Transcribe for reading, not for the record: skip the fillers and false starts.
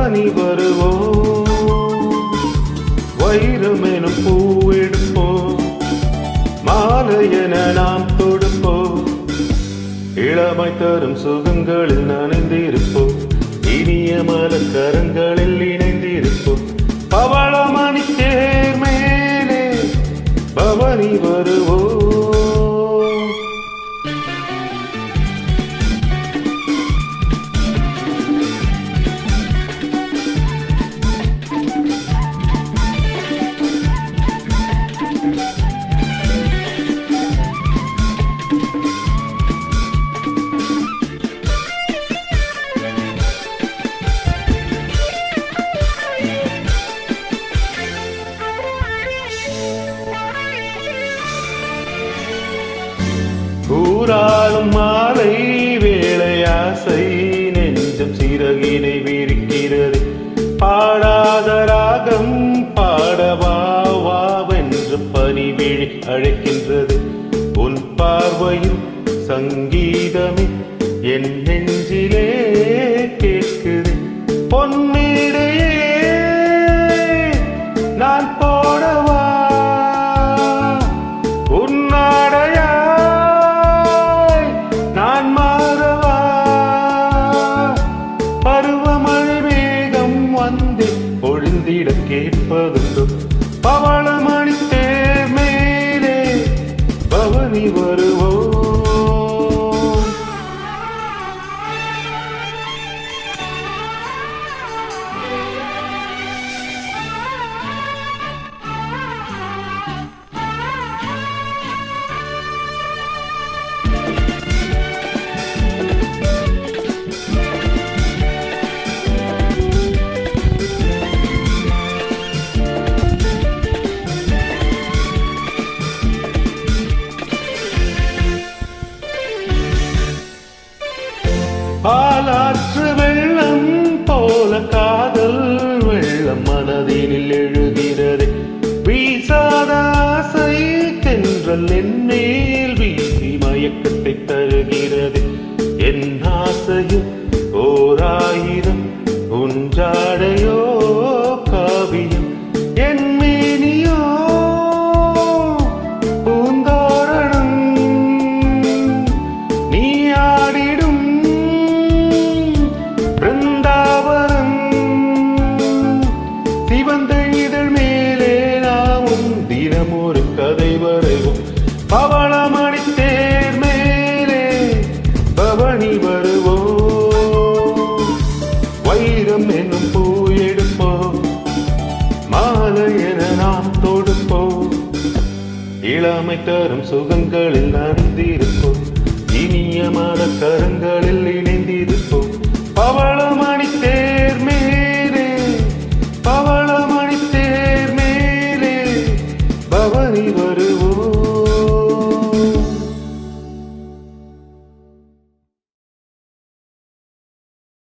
பவனி வருவோம், வைரம் எனும் பூவெடுப்போம், மாலையென நாம் தொடுப்போம், இளமை தரும் சுகங்களில் நனைந்திருப்போம், இனிய மலக்கரங்களில் இணைந்திருப்போம். பவளமணி தேர் மேலே பவனி வருவோம். ஊராளும் மாலை வேளையாசை நெஞ்சம் சிறகினை விரிக்கிறது, பாடாத ராகம் பாடவாவென்று பனிவிழி அழைக்கின்றது. உன் பார்வையில் சங்கீதமே என் நெஞ்சிலே கேட்குது. பொன்னிடையே நான் போடவா உன்னாடையா நான் மாறவா, பருவமழை வேகம் வந்து பொழிந்திட கேட்பதுண்டு. பவளமணி தேர் மேலே பவனி வருவோம். பாலாற்று வெள்ளம் போல காதல் வெள்ளம் மனதினில் எழுகிறது, வீசாத ஆசை தென்றல் என்மேல் வீசி மயக்கத்தை தருகிறது. என் ஆசையும் ஓராயிரம் உஞ்சாடையோ காவியம், என் மேனியோ பூந்தோரணம், நீ ஆடிடும் சிவந்த இதழ் மேலே நாமும் தினம் ஒரு கதை வரைவோம். பவளமணி தேர் மேலே பவனி வருவோம், வைரம் என்னும் பூ எடுப்போம், மாலை என நாம் தொடுப்போம், இளமை தரும் சுகங்களில் நனைந்திருப்போம், இனிய மலக்கரங்கள்